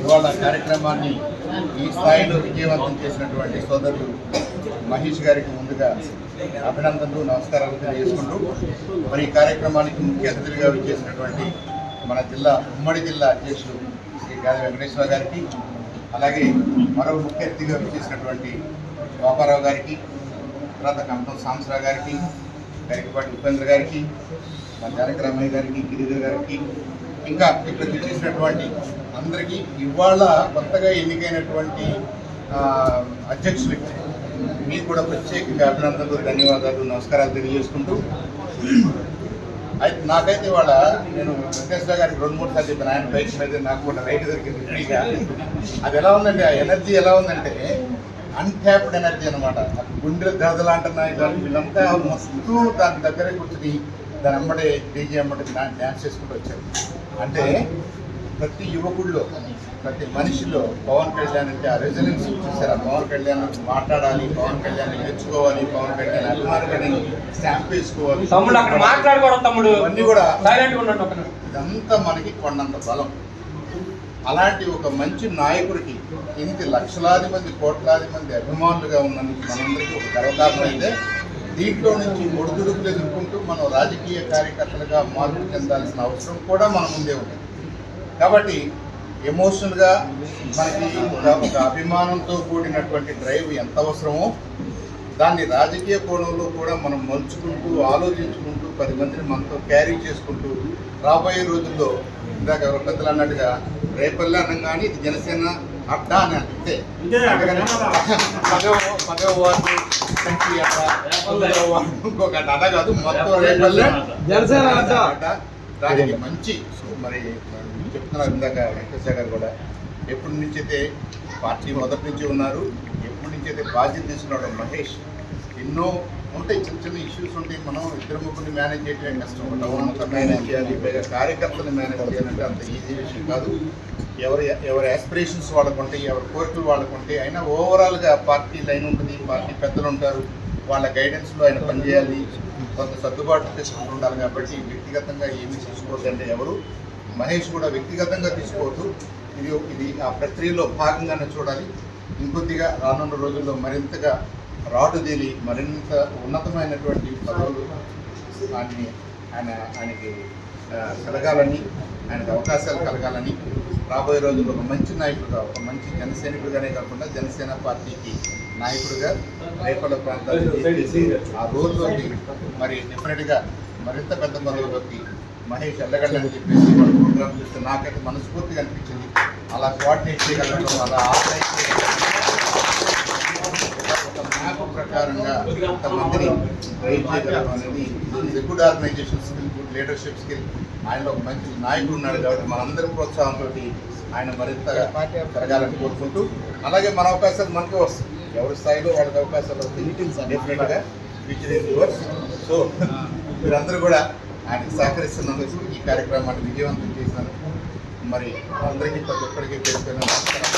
ఇవాళ కార్యక్రమాన్ని ఈ స్థాయిలో విజయవంతం చేసినటువంటి సోదరులు మహేష్ గారికి ముందుగా అభినందనలు నమస్కారాలు తెలియజేసుకుంటూ మరి ఈ కార్యక్రమానికి ముఖ్య అతిథులుగా విచ్చేసినటువంటి మన ఉమ్మడి జిల్లా అధ్యక్షులు శ్రీ గాది వెంకటేశ్వర గారికి, అలాగే మరో ముఖ్య అతిథిగా విచ్చేసినటువంటి బాబారావు గారికి, తర్వాత కంపం సాంసరావు గారికి, గరికపాటి ఉపేంద్ర గారికి, మన జానకరామయ్య గారికి, గిరిధర్ గారికి, ఇంకా ఇక్కడ విచ్చేసినటువంటి అందరికీ ఇవాళ కొత్తగా ఎన్నికైనటువంటి అధ్యక్షులకి మీకు కూడా ప్రత్యేకంగా అభినందనలు, ధన్యవాదాలు, నమస్కారాలు తెలియజేసుకుంటూ అయితే నాకైతే ఇవాళ నేను వెంకటేశ్వర గారికి 2-3 సార్లు చెప్పాను, ఆయన బైక్ మీద నాకు కూడా రైట్ దొరికింది ఫ్రీగా. అది ఎలా ఉందంటే, ఆ ఎనర్జీ ఎలా ఉందంటే అన్ట్యాప్డ్ ఎనర్జీ అనమాట. గుండె దదలాంటున్నాయి వీళ్ళంతా మస్తు దాని దగ్గరే కూర్చుని దాని అమ్మడే డీజే అమ్మడే డ్యాన్స్ చేసుకుంటూ వచ్చారు. అంటే ప్రతి యువకుల్లో, ప్రతి మనిషిలో పవన్ కళ్యాణ్ అంటే ఆ రెజల్యూన్స్ చూసారు. ఆ పవన్ కళ్యాణ్ మాట్లాడాలి, పవన్ కళ్యాణ్ నేర్చుకోవాలి, పవన్ కళ్యాణ్ అభిమానులని స్టాంప్ వేసుకోవాలి, అన్నీ కూడా ఇదంతా మనకి కొండంత బలం. అలాంటి ఒక మంచి నాయకుడికి ఇంటి లక్షలాది మంది, కోట్లాది మంది అభిమానులుగా ఉన్నందుకు మనందరికీ ఒక గర్వకారణం. అయితే దీంట్లో నుంచి ఒడిదుడుకులు ఎదుర్కొంటూ మనం రాజకీయ కార్యకర్తలుగా మార్పు చెందాల్సిన అవసరం కూడా మన ముందే ఉంది. కాబట్టి ఎమోషనల్గా మనకి ఒక అభిమానంతో కూడినటువంటి డ్రైవ్ ఎంత అవసరమో దాన్ని రాజకీయ కోణంలో కూడా మనం మలుచుకుంటూ, ఆలోచించుకుంటూ, 10 మందిని మనతో క్యారీ చేసుకుంటూ రాబోయే రోజుల్లో ఇందాక ఎవరో పెద్దలు అన్నట్టుగా రేపల్లె అన్నం కానీ ఇది జనసేన అడ్డా అని అంతే. పదవ వార్డు ఇంకొక అడ్డా కాదు, మొత్తం రేపల్లె జనసేన అడ్డా. దానికి మంచి మరి చెప్తున్నారు ఇందాక వెంకటేశ్వర గారు కూడా, ఎప్పటి నుంచి అయితే పార్టీ మొదటి నుంచి ఉన్నారు, ఎప్పటి నుంచి అయితే బాధ్యత తీసుకున్నాడు మహేష్. ఎన్నో ఉంటాయి, చిన్న చిన్న ఇష్యూస్ ఉంటాయి. మనం 2-3 మేనేజ్ చేయడమే కష్టం. టౌన్ అంతా మేనేజ్ చేయాలి, పైగా కార్యకర్తలు మేనేజ్ చేయాలంటే అంత ఈజీ విషయం కాదు. ఎవరి ఆస్పిరేషన్స్ వాళ్ళకు ఉంటాయి, ఎవరి కోరికలు వాళ్ళకు ఉంటాయి. అయినా ఓవరాల్గా పార్టీ లైన్ ఉంటుంది, పార్టీ పెద్దలు ఉంటారు, వాళ్ళ గైడెన్స్లో ఆయన పనిచేయాలి, కొంత సర్దుబాటు చేసుకుంటూ ఉండాలి. కాబట్టి వ్యక్తిగతంగా ఏమీ తీసుకోవద్దంటే ఎవరు, మహేష్ కూడా వ్యక్తిగతంగా తీసుకోవద్దు. ఇది ఆ ప్రక్రియలో భాగంగానే చూడాలి. ఇంకొద్దిగా రానున్న రోజుల్లో మరింతగా రాటుదేలి మరింత ఉన్నతమైనటువంటి పదవులు ఆయనకి కలగాలని, ఆయనకు అవకాశాలు కలగాలని, రాబోయే రోజుల్లో ఒక మంచి నాయకుడుగా, ఒక మంచి జనసైనికుడిగానే కాకుండా జనసేన పార్టీకి నాయకుడిగా రేపల్ల ప్రాంతాన్ని ఆ రోజుల్లోకి మరి డెఫినెట్గా మరింత పెద్ద పదవుల్లోకి మహేష్ వెళ్ళగలని చెప్పేసి వాళ్ళ ప్రోగ్రామ్ చూస్తే నాకైతే మనస్ఫూర్తిగా అనిపించింది. అలా కోఆర్డినేట్ చేయగలగడం, అలా ఆర్గనైజ్ ఒక మ్యాప్ ప్రకారంగా కొంతమందిని రైడ్ చేయగలడం అనేది good organisation skill, good leadership skill. ఆయనలో ఒక మంచి నాయకుడు ఉన్నాడు. కాబట్టి మనందరి ప్రోత్సాహంతో ఆయన మరింత జరగాలని కోరుకుంటూ, అలాగే మన అవకాశాలు మనకే వస్తాయి. ఎవరి స్థాయిలో వాళ్ళకి అవకాశాలు వస్తాయి డెఫినెట్గా ఫ్యూచర్ ఇస్ యువర్స్. సో మీరందరూ కూడా ఆయనకు సహకరిస్తున్నందుకు, ఈ కార్యక్రమాన్ని విజయవంతం చేసినందుకు మరి అందరికీ ప్రతి ఒక్కరికి పేరుపైన నమస్కారం.